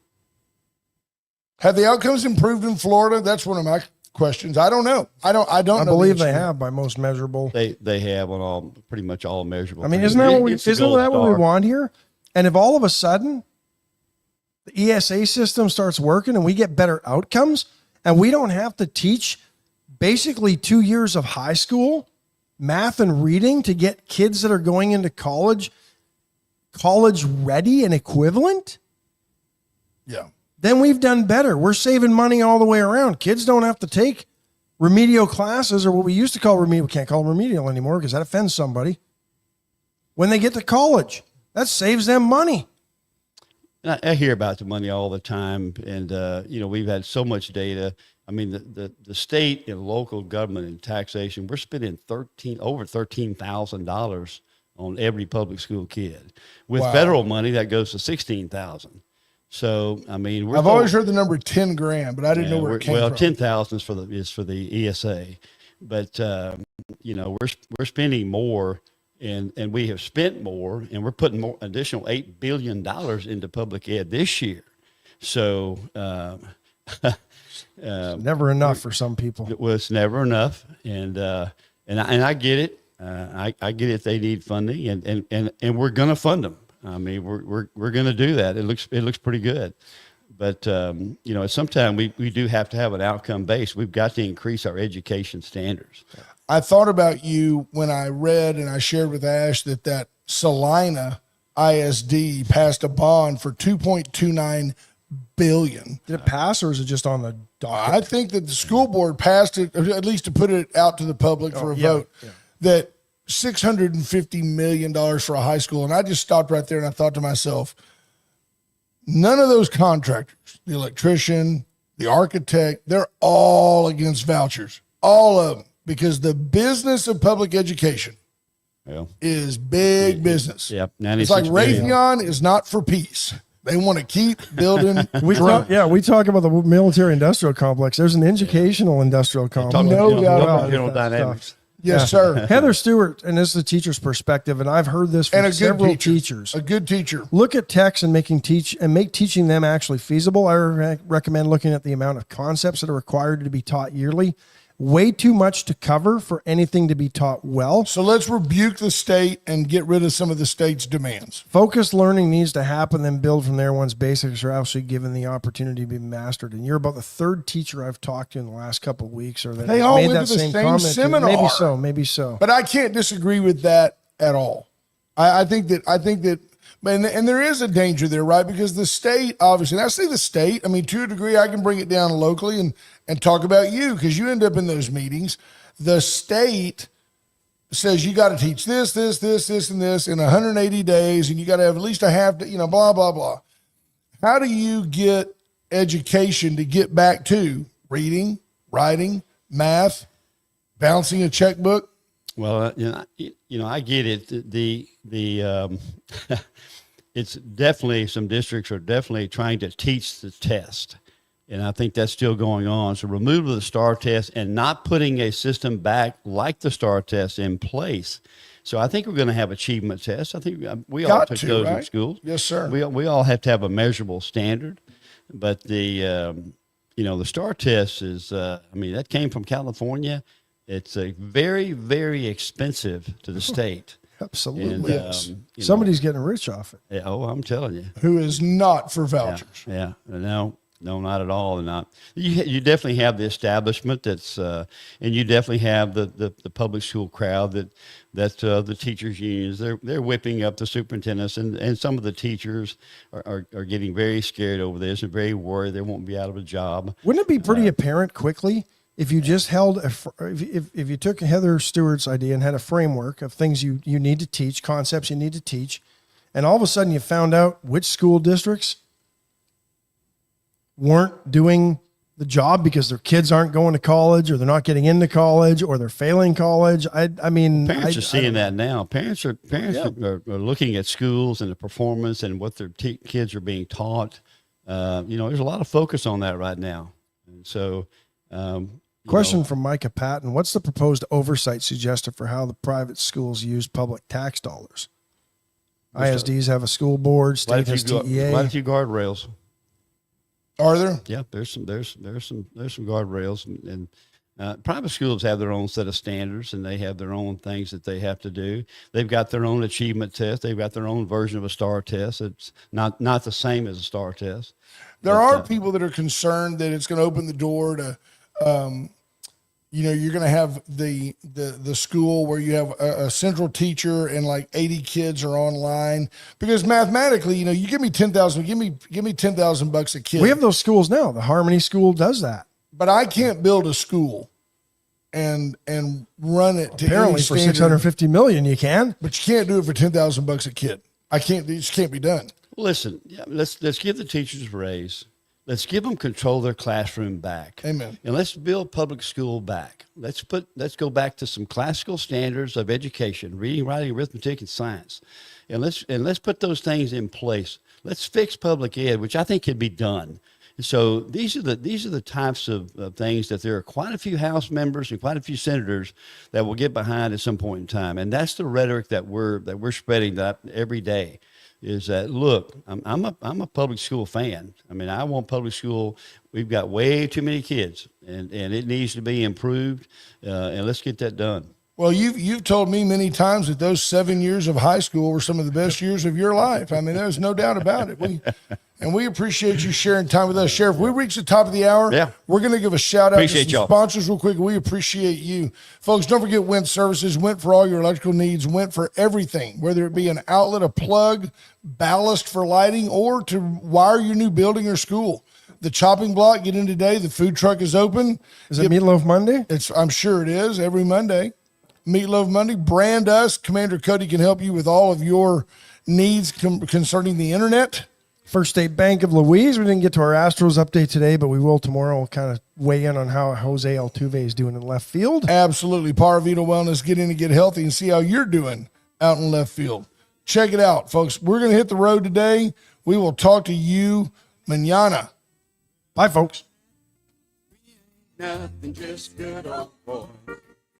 have the outcomes improved in Florida? That's one of my questions. I don't know. I believe they have by most measurable. They have on pretty much all measurable. I mean, things. isn't that what we want here? And if all of a sudden the ESA system starts working and we get better outcomes and we don't have to teach basically 2 years of high school math and reading to get kids that are going into college ready and equivalent, yeah, then we've done better. We're saving money all the way around. Kids don't have to take remedial classes, or what we used to call remedial. We can't call them remedial anymore because that offends somebody. When they get to college, that saves them money. I hear about the money all the time, and we've had so much data. I mean, the state and local government and taxation, we're spending over $13,000 on every public school kid. With federal money, that goes to $16,000. So I mean, I've always heard the number 10 grand, but I didn't know where it came well, from. 10,000 is for the ESA, but you know, we're spending more, and we have spent more, and we're putting more additional $8 billion into public ed this year. So Never enough for some people. well, it's never enough, and I get it. I get it. They need funding, and we're going to fund them. I mean, we're going to do that. It looks pretty good, but you know, sometimes we do have to have an outcome base. We've got to increase our education standards. I thought about you when I read and I shared with Ash that Salina ISD passed a bond for $2.29 billion. Did it pass, or is it just on the docket? I think that the school board passed it, at least to put it out to the public for a vote, that $650 million for a high school. And I just stopped right there and I thought to myself, none of those contractors, the electrician, the architect, they're all against vouchers, all of them, because the business of public education is big business. Yep. It's like Raytheon is not for peace. They want to keep building. We talk about the military industrial complex. There's an educational industrial complex. No doubt about General Dynamics. Yes, sir. Heather Stewart, and this is the teacher's perspective, and I've heard this from several teachers. A good teacher. Look at techs and make teaching them actually feasible. I recommend looking at the amount of concepts that are required to be taught yearly. Way too much to cover for anything to be taught well. So let's rebuke the state and get rid of some of the state's demands. Focused learning needs to happen, then build from there once basics are actually given the opportunity to be mastered. And you're about the third teacher I've talked to in the last couple of weeks, or that They all made went that to the same same comment. seminar. Maybe so. But I can't disagree with that at all. I think that, and there is a danger there, right? Because the state, obviously, and I say the state, I mean, to a degree, I can bring it down locally and talk about you, because you end up in those meetings. The state says you got to teach this, and this in 180 days, and you got to have at least a half, blah, blah, blah. How do you get education to get back to reading, writing, math, balancing a checkbook? Well, I get it. It's definitely, some districts are definitely trying to teach the test. And I think that's still going on. So removal of the STAR test and not putting a system back like the STAR test in place. So I think we're going to have achievement tests. I think we all took those in schools. Yes, sir. We all have to have a measurable standard. But the STAR test is, that came from California. It's a very, very expensive to the state. Absolutely. And, somebody's getting rich off it. Yeah, I'm telling you. Who is not for vouchers. Yeah. No, not at all. And you definitely have the establishment that's, and you definitely have the public school crowd that the teachers unions, they're whipping up the superintendents, and some of the teachers are getting very scared over this and very worried they won't be out of a job. Wouldn't it be pretty apparent quickly if you just held if you took Heather Stewart's idea and had a framework of things you need to teach, concepts you need to teach, and all of a sudden you found out which school districts weren't doing the job because their kids aren't going to college, or they're not getting into college, or they're failing college. I mean, parents are seeing that now. Parents are looking at schools and the performance and what their kids are being taught. There's a lot of focus on that right now. And so, question from Micah Patton: what's the proposed oversight suggested for how the private schools use public tax dollars? ISDs have a school board, state has TEA. Quite a few guardrails. Are there? Yeah, there's some guardrails, and private schools have their own set of standards, and they have their own things that they have to do. They've got their own achievement test. They've got their own version of a STAR test. It's not the same as a STAR test. There are people that are concerned that it's going to open the door to, you're going to have the school where you have a central teacher and like 80 kids are online, because mathematically, you give me 10,000, give me $10,000 a kid. We have those schools now. The Harmony School does that. But I can't build a school and run it to apparently for $650 million. You can, but you can't do it for $10,000 a kid. It just can't be done. Listen, let's give the teachers a raise. Let's give them control of their classroom back. Amen. And let's build public school back. Let's go back to some classical standards of education: reading, writing, arithmetic, and science. And let's put those things in place. let's fix public ed, which I think can be done. And so these are the types of things that there are quite a few House members and quite a few senators that will get behind at some point in time. And that's the rhetoric that we're spreading that every day. Is that, look, I'm a public school fan. I mean, I want public school. We've got way too many kids, and it needs to be improved, and let's get that done. Well, you've told me many times that those 7 years of high school were some of the best years of your life. I mean, there's no doubt about it. We appreciate you sharing time with us. Sheriff, we reached the top of the hour. Yeah. We're going to give a shout out Appreciate to some y'all. sponsors real quick. We appreciate you. Folks, don't forget Went Services. Went for all your electrical needs. Went for everything, whether it be an outlet, a plug, ballast for lighting, or to wire your new building or school. The chopping block, get in today. The food truck is open. Is it Meatloaf Monday? I'm sure it is every Monday. Meatloaf Monday. Brand us. Commander Cody can help you with all of your needs concerning the internet. First State Bank of Louise. We didn't get to our Astros update today, but we will tomorrow. We'll kind of weigh in on how Jose Altuve is doing in left field. Absolutely. Paravita Wellness. Get in and get healthy and see how you're doing out in left field. Check it out, folks. We're going to hit the road today. We will talk to you mañana. Bye, folks. Nothing, just good old boy.